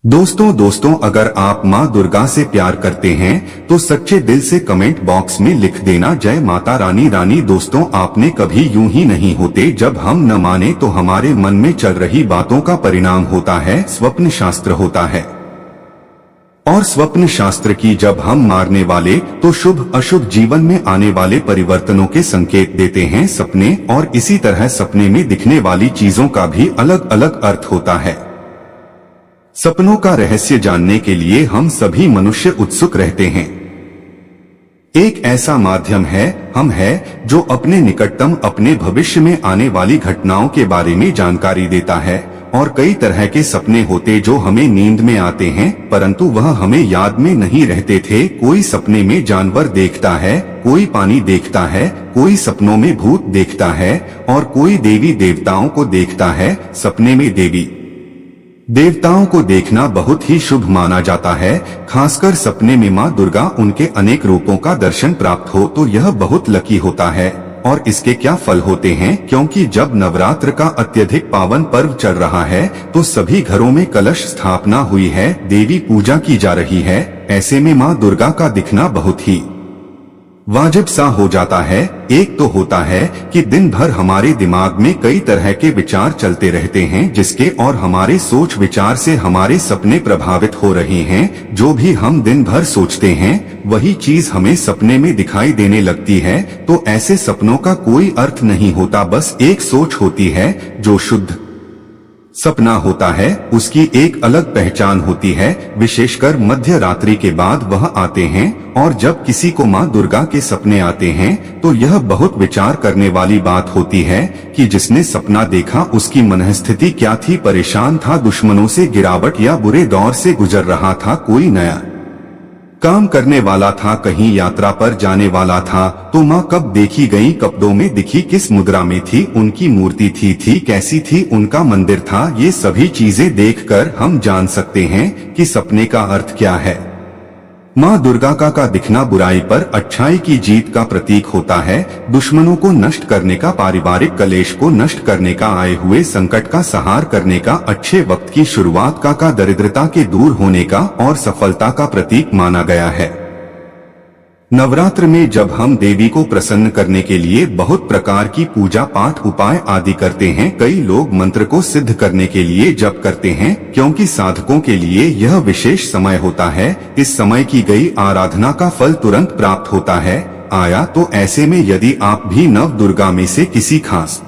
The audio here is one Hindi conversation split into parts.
दोस्तों अगर आप माँ दुर्गा से प्यार करते हैं तो सच्चे दिल से कमेंट बॉक्स में लिख देना जय माता रानी। दोस्तों आपने कभी यूं ही नहीं होते, जब हम न माने तो हमारे मन में चल रही बातों का परिणाम होता है स्वप्न शास्त्र होता है। और स्वप्न शास्त्र की जब हम मारने वाले तो शुभ अशुभ जीवन में आने वाले परिवर्तनों के संकेत देते हैं सपने, और इसी तरह सपने में दिखने वाली चीजों का भी अलग अलग अर्थ होता है। सपनों का रहस्य जानने के लिए हम सभी मनुष्य उत्सुक रहते हैं। एक ऐसा माध्यम है जो अपने निकटतम अपने भविष्य में आने वाली घटनाओं के बारे में जानकारी देता है। और कई तरह के सपने होते जो हमें नींद में आते हैं परंतु वह हमें याद में नहीं रहते थे। कोई सपने में जानवर देखता है, कोई पानी देखता है, कोई सपनों में भूत देखता है और कोई देवी देवताओं को देखता है। सपने में देवी देवताओं को देखना बहुत ही शुभ माना जाता है, खासकर सपने में माँ दुर्गा उनके अनेक रूपों का दर्शन प्राप्त हो तो यह बहुत लकी होता है। और इसके क्या फल होते हैं, क्योंकि जब नवरात्र का अत्यधिक पावन पर्व चल रहा है तो सभी घरों में कलश स्थापना हुई है, देवी पूजा की जा रही है। ऐसे में माँ दुर्गा का दिखना बहुत ही वाजिब सा हो जाता है। एक तो होता है कि दिन भर हमारे दिमाग में कई तरह के विचार चलते रहते हैं जिसके और हमारे सोच विचार से हमारे सपने प्रभावित हो रहे हैं। जो भी हम दिन भर सोचते हैं वही चीज हमें सपने में दिखाई देने लगती है। तो ऐसे सपनों का कोई अर्थ नहीं होता, बस एक सोच होती है। जो शुद्ध सपना होता है उसकी एक अलग पहचान होती है, विशेषकर मध्य रात्रि के बाद वह आते हैं। और जब किसी को माँ दुर्गा के सपने आते हैं तो यह बहुत विचार करने वाली बात होती है कि जिसने सपना देखा उसकी मनःस्थिति क्या थी, परेशान था, दुश्मनों से गिरावट या बुरे दौर से गुजर रहा था, कोई नया काम करने वाला था, कहीं यात्रा पर जाने वाला था। तो माँ कब देखी गई, कपड़ों में दिखी, किस मुद्रा में थी, उनकी मूर्ति थी कैसी थी, उनका मंदिर था, ये सभी चीजें देखकर हम जान सकते हैं कि सपने का अर्थ क्या है। माँ दुर्गा का दिखना बुराई पर अच्छाई की जीत का प्रतीक होता है, दुश्मनों को नष्ट करने का, पारिवारिक कलेश को नष्ट करने का, आए हुए संकट का संहार करने का, अच्छे वक्त की शुरुआत का, दरिद्रता के दूर होने का और सफलता का प्रतीक माना गया है। नवरात्र में जब हम देवी को प्रसन्न करने के लिए बहुत प्रकार की पूजा पाठ उपाय आदि करते हैं, कई लोग मंत्र को सिद्ध करने के लिए जप करते हैं, क्योंकि साधकों के लिए यह विशेष समय होता है। इस समय की गई आराधना का फल तुरंत प्राप्त होता है। तो ऐसे में यदि आप भी नव दुर्गा में से किसी खास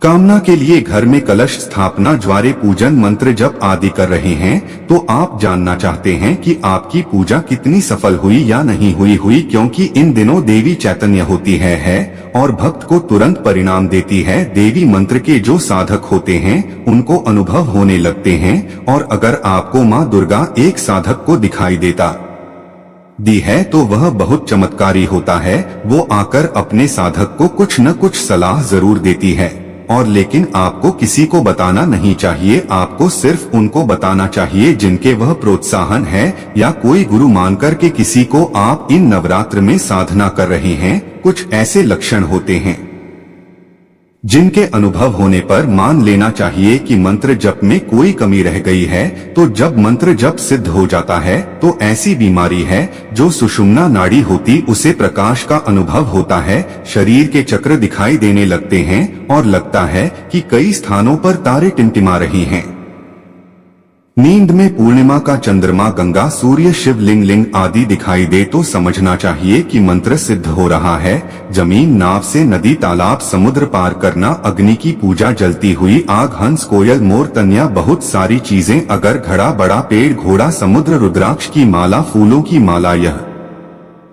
कामना के लिए घर में कलश स्थापना, ज्वारे पूजन, मंत्र जप आदि कर रहे हैं तो आप जानना चाहते हैं कि आपकी पूजा कितनी सफल हुई या नहीं हुई, क्योंकि इन दिनों देवी चैतन्य होती है और भक्त को तुरंत परिणाम देती है। देवी मंत्र के जो साधक होते हैं उनको अनुभव होने लगते हैं। और अगर आपको माँ दुर्गा एक साधक को दिखाई दी है तो वह बहुत चमत्कारी होता है। वो आकर अपने साधक को कुछ न कुछ सलाह जरूर देती है, और लेकिन आपको किसी को बताना नहीं चाहिए। आपको सिर्फ उनको बताना चाहिए जिनके वह प्रोत्साहन है, या कोई गुरु मानकर के किसी को आप इन नवरात्र में साधना कर रहे हैं। कुछ ऐसे लक्षण होते हैं जिनके अनुभव होने पर मान लेना चाहिए कि मंत्र जप में कोई कमी रह गई है। तो जब मंत्र जप सिद्ध हो जाता है तो ऐसी बीमारी है जो सुषुम्ना नाड़ी होती, उसे प्रकाश का अनुभव होता है, शरीर के चक्र दिखाई देने लगते हैं और लगता है कि कई स्थानों पर तारे टिमटिमा रही हैं। नींद में पूर्णिमा का चंद्रमा, गंगा, सूर्य, शिवलिंग, लिंग आदि दिखाई दे तो समझना चाहिए कि मंत्र सिद्ध हो रहा है। जमीन, नाव से नदी, तालाब, समुद्र पार करना, अग्नि की पूजा, जलती हुई आग, हंस, कोयल, मोर, तनिया, बहुत सारी चीजें, अगर घड़ा, बड़ा पेड़, घोड़ा, समुद्र, रुद्राक्ष की माला, फूलों की माला, यह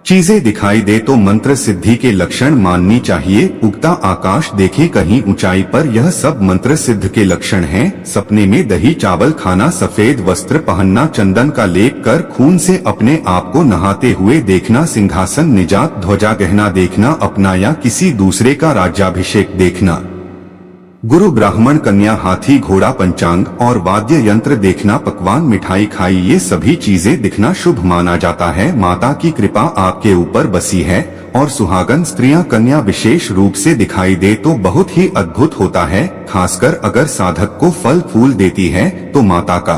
चीजें दिखाई दे तो मंत्र सिद्धि के लक्षण माननी चाहिए। उगता आकाश देखे कहीं ऊंचाई पर, यह सब मंत्र सिद्ध के लक्षण हैं। सपने में दही चावल खाना, सफेद वस्त्र पहनना, चंदन का लेप कर खून से अपने आप को नहाते हुए देखना, सिंहासन, निजात, ध्वजा, गहना देखना अपना या किसी दूसरे का राज्याभिषेक देखना, गुरु, ब्राह्मण, कन्या, हाथी, घोड़ा, पंचांग और वाद्य यंत्र देखना, पकवान, मिठाई खाई, ये सभी चीजें दिखना शुभ माना जाता है। माता की कृपा आपके ऊपर बसी है और सुहागन स्त्रियां, कन्या विशेष रूप से दिखाई दे तो बहुत ही अद्भुत होता है। खासकर अगर साधक को फल फूल देती है तो माता का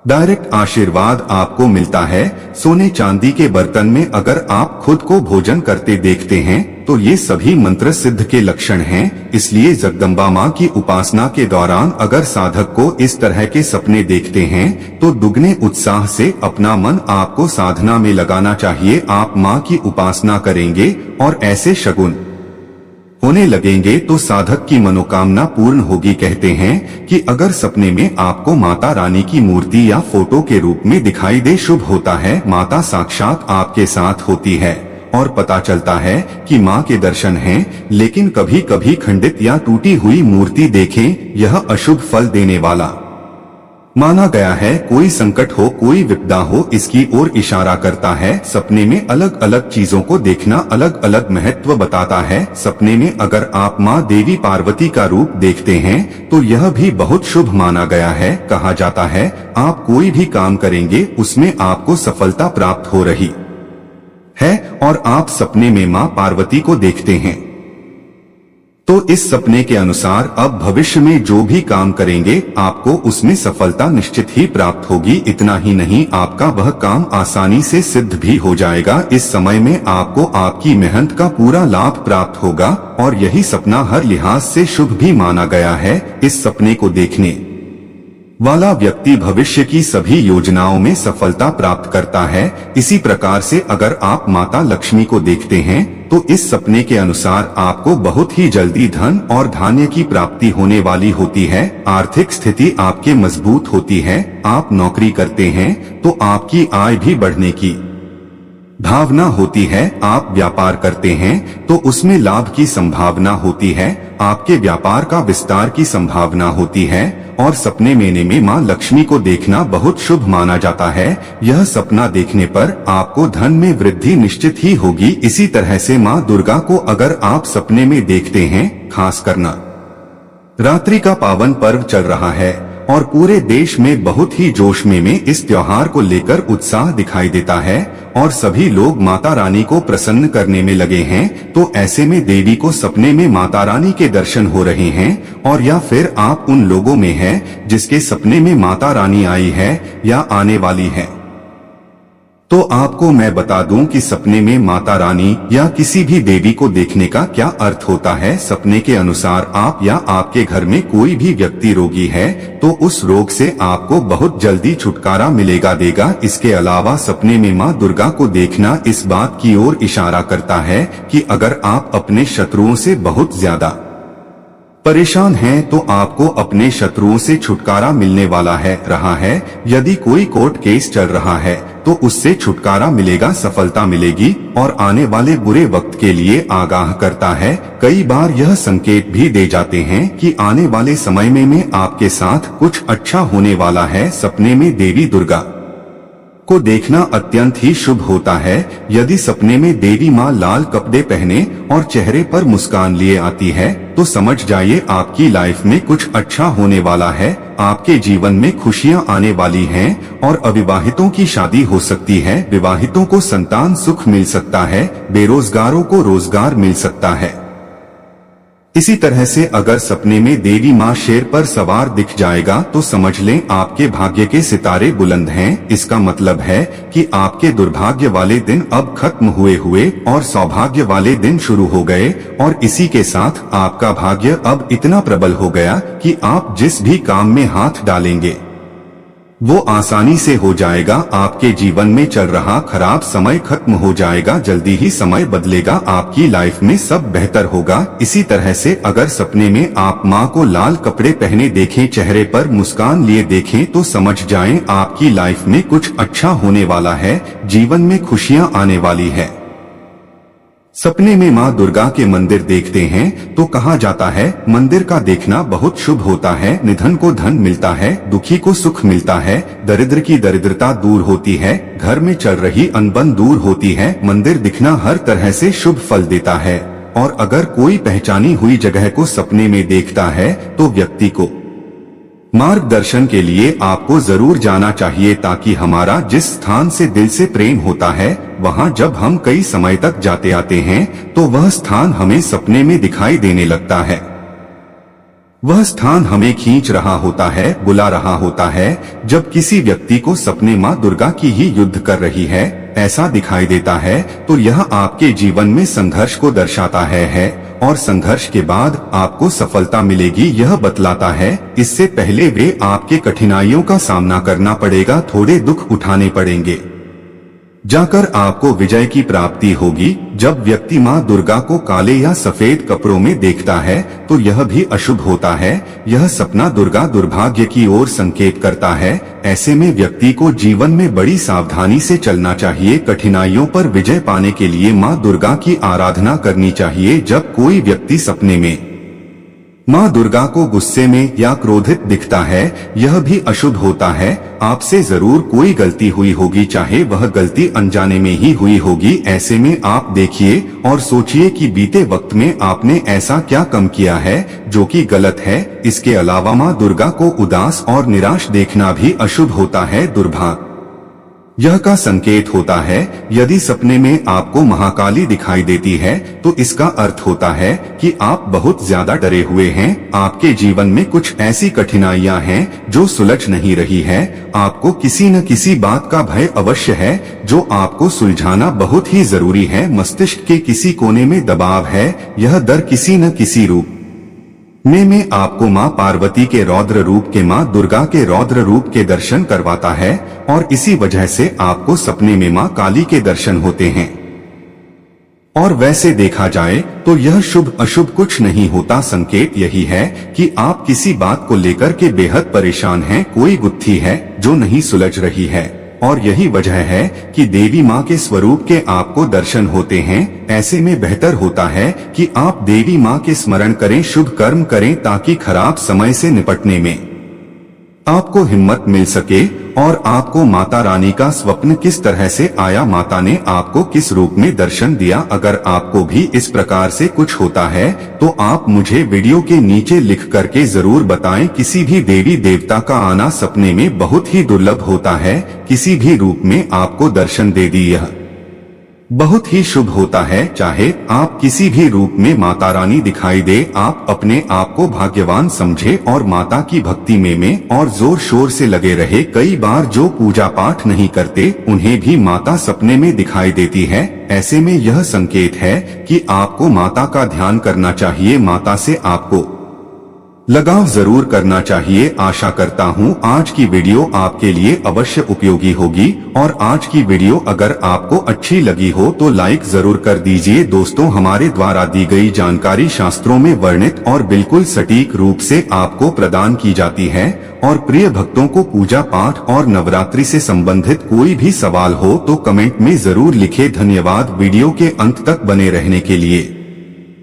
डायरेक्ट आशीर्वाद आपको मिलता है। सोने चांदी के बर्तन में अगर आप खुद को भोजन करते देखते हैं तो ये सभी मंत्र सिद्ध के लक्षण हैं। इसलिए जगदम्बा माँ की उपासना के दौरान अगर साधक को इस तरह के सपने देखते हैं तो दुगने उत्साह से अपना मन आपको साधना में लगाना चाहिए। आप माँ की उपासना करेंगे और ऐसे शगुन होने लगेंगे तो साधक की मनोकामना पूर्ण होगी। कहते हैं कि अगर सपने में आपको माता रानी की मूर्ति या फोटो के रूप में दिखाई दे शुभ होता है। माता साक्षात आपके साथ होती है और पता चलता है कि माँ के दर्शन हैं, लेकिन कभी कभी खंडित या टूटी हुई मूर्ति देखें, यह अशुभ फल देने वाला माना गया है। कोई संकट हो, कोई विपदा हो, इसकी ओर इशारा करता है। सपने में अलग अलग चीजों को देखना अलग अलग महत्व बताता है। सपने में अगर आप माँ देवी पार्वती का रूप देखते हैं तो यह भी बहुत शुभ माना गया है। कहा जाता है आप कोई भी काम करेंगे उसमें आपको सफलता प्राप्त हो रही है और आप सपने में माँ पार्वती को देखते हैं तो इस सपने के अनुसार अब भविष्य में जो भी काम करेंगे आपको उसमें सफलता निश्चित ही प्राप्त होगी। इतना ही नहीं, आपका वह काम आसानी से सिद्ध भी हो जाएगा। इस समय में आपको आपकी मेहनत का पूरा लाभ प्राप्त होगा और यही सपना हर लिहाज से शुभ भी माना गया है। इस सपने को देखने वाला व्यक्ति भविष्य की सभी योजनाओं में सफलता प्राप्त करता है। इसी प्रकार से अगर आप माता लक्ष्मी को देखते हैं तो इस सपने के अनुसार आपको बहुत ही जल्दी धन और धान्य की प्राप्ति होने वाली होती है। आर्थिक स्थिति आपके मजबूत होती है। आप नौकरी करते हैं तो आपकी आय भी बढ़ने की भावना होती है। आप व्यापार करते हैं तो उसमें लाभ की संभावना होती है। आपके व्यापार का विस्तार की संभावना होती है और सपने में माँ लक्ष्मी को देखना बहुत शुभ माना जाता है। यह सपना देखने पर आपको धन में वृद्धि निश्चित ही होगी। इसी तरह से माँ दुर्गा को अगर आप सपने में देखते हैं, खास करना रात्रि का पावन पर्व चल रहा है और पूरे देश में बहुत ही जोश में इस त्योहार को लेकर उत्साह दिखाई देता है और सभी लोग माता रानी को प्रसन्न करने में लगे हैं, तो ऐसे में देवी को सपने में माता रानी के दर्शन हो रहे हैं और या फिर आप उन लोगों में हैं जिसके सपने में माता रानी आई है या आने वाली है, तो आपको मैं बता दूं कि सपने में माता रानी या किसी भी देवी को देखने का क्या अर्थ होता है। सपने के अनुसार आप या आपके घर में कोई भी व्यक्ति रोगी है तो उस रोग से आपको बहुत जल्दी छुटकारा मिलेगा देगा। इसके अलावा सपने में माँ दुर्गा को देखना इस बात की ओर इशारा करता है कि अगर आप अपने शत्रुओं से बहुत ज्यादा परेशान हैं तो आपको अपने शत्रुओं से छुटकारा मिलने वाला रहा है। यदि कोई कोर्ट केस चल रहा है तो उससे छुटकारा मिलेगा, सफलता मिलेगी और आने वाले बुरे वक्त के लिए आगाह करता है। कई बार यह संकेत भी दे जाते हैं कि आने वाले समय में आपके साथ कुछ अच्छा होने वाला है। सपने में देवी दुर्गा को देखना अत्यंत ही शुभ होता है। यदि सपने में देवी माँ लाल कपड़े पहने और चेहरे पर मुस्कान लिए आती है तो समझ जाइए आपकी लाइफ में कुछ अच्छा होने वाला है। आपके जीवन में खुशियाँ आने वाली हैं और अविवाहितों की शादी हो सकती है। विवाहितों को संतान सुख मिल सकता है। बेरोजगारों को रोजगार मिल सकता है। इसी तरह से अगर सपने में देवी माँ शेर पर सवार दिख जाएगा तो समझ लें आपके भाग्य के सितारे बुलंद हैं। इसका मतलब है कि आपके दुर्भाग्य वाले दिन अब खत्म हुए और सौभाग्य वाले दिन शुरू हो गए और इसी के साथ आपका भाग्य अब इतना प्रबल हो गया कि आप जिस भी काम में हाथ डालेंगे वो आसानी से हो जाएगा। आपके जीवन में चल रहा खराब समय खत्म हो जाएगा। जल्दी ही समय बदलेगा। आपकी लाइफ में सब बेहतर होगा। इसी तरह से अगर सपने में आप माँ को लाल कपड़े पहने देखें, चेहरे पर मुस्कान लिए देखें तो समझ जाएं आपकी लाइफ में कुछ अच्छा होने वाला है। जीवन में खुशियाँ आने वाली है। सपने में माँ दुर्गा के मंदिर देखते हैं तो कहा जाता है मंदिर का देखना बहुत शुभ होता है। निधन को धन मिलता है, दुखी को सुख मिलता है, दरिद्र की दरिद्रता दूर होती है, घर में चल रही अनबन दूर होती है। मंदिर दिखना हर तरह से शुभ फल देता है और अगर कोई पहचानी हुई जगह को सपने में देखता है तो व्यक्ति को मार्गदर्शन के लिए आपको जरूर जाना चाहिए, ताकि हमारा जिस स्थान से दिल से प्रेम होता है वहां जब हम कई समय तक जाते आते हैं तो वह स्थान हमें सपने में दिखाई देने लगता है। वह स्थान हमें खींच रहा होता है, बुला रहा होता है। जब किसी व्यक्ति को सपने माँ दुर्गा की ही युद्ध कर रही है ऐसा दिखाई देता है तो यह आपके जीवन में संघर्ष को दर्शाता है और संघर्ष के बाद आपको सफलता मिलेगी यह बतलाता है। इससे पहले वे आपके कठिनाइयों का सामना करना पड़ेगा, थोड़े दुख उठाने पड़ेंगे, जाकर आपको विजय की प्राप्ति होगी। जब व्यक्ति माँ दुर्गा को काले या सफेद कपड़ों में देखता है तो यह भी अशुभ होता है। यह सपना दुर्गा दुर्भाग्य की ओर संकेत करता है। ऐसे में व्यक्ति को जीवन में बड़ी सावधानी से चलना चाहिए। कठिनाइयों पर विजय पाने के लिए माँ दुर्गा की आराधना करनी चाहिए। जब कोई व्यक्ति सपने में माँ दुर्गा को गुस्से में या क्रोधित दिखता है यह भी अशुभ होता है। आपसे जरूर कोई गलती हुई होगी, चाहे वह गलती अनजाने में ही हुई होगी। ऐसे में आप देखिए और सोचिए कि बीते वक्त में आपने ऐसा क्या कम किया है जो कि गलत है। इसके अलावा माँ दुर्गा को उदास और निराश देखना भी अशुभ होता है, दुर्भाग्य यह का संकेत होता है। यदि सपने में आपको महाकाली दिखाई देती है तो इसका अर्थ होता है कि आप बहुत ज्यादा डरे हुए हैं। आपके जीवन में कुछ ऐसी कठिनाइयां हैं जो सुलझ नहीं रही है। आपको किसी न किसी बात का भय अवश्य है जो आपको सुलझाना बहुत ही जरूरी है। मस्तिष्क के किसी कोने में दबाव है, यह डर किसी न किसी रूप में आपको माँ पार्वती के रौद्र रूप के माँ दुर्गा के रौद्र रूप के दर्शन करवाता है और इसी वजह से आपको सपने में माँ काली के दर्शन होते हैं। और वैसे देखा जाए तो यह शुभ अशुभ कुछ नहीं होता, संकेत यही है कि आप किसी बात को लेकर के बेहद परेशान हैं, कोई गुत्थी है जो नहीं सुलझ रही है और यही वजह है कि देवी माँ के स्वरूप के आपको दर्शन होते हैं। ऐसे में बेहतर होता है कि आप देवी माँ के स्मरण करें, शुभ कर्म करें ताकि खराब समय से निपटने में आपको हिम्मत मिल सके। और आपको माता रानी का स्वप्न किस तरह से आया, माता ने आपको किस रूप में दर्शन दिया, अगर आपको भी इस प्रकार से कुछ होता है तो आप मुझे वीडियो के नीचे लिख करके जरूर बताएं। किसी भी देवी देवता का आना सपने में बहुत ही दुर्लभ होता है, किसी भी रूप में आपको दर्शन दे दी यह बहुत ही शुभ होता है। चाहे आप किसी भी रूप में माता रानी दिखाई दे, आप अपने आप को भाग्यवान समझे और माता की भक्ति में और जोर शोर से लगे रहे। कई बार जो पूजा पाठ नहीं करते उन्हें भी माता सपने में दिखाई देती है। ऐसे में यह संकेत है कि आपको माता का ध्यान करना चाहिए, माता से आपको लगाव जरूर करना चाहिए। आशा करता हूँ आज की वीडियो आपके लिए अवश्य उपयोगी होगी और आज की वीडियो अगर आपको अच्छी लगी हो तो लाइक जरूर कर दीजिए। दोस्तों, हमारे द्वारा दी गई जानकारी शास्त्रों में वर्णित और बिल्कुल सटीक रूप से आपको प्रदान की जाती है और प्रिय भक्तों को पूजा पाठ और नवरात्रि से संबंधित कोई भी सवाल हो तो कमेंट में जरूर लिखे। धन्यवाद वीडियो के अंत तक बने रहने के लिए।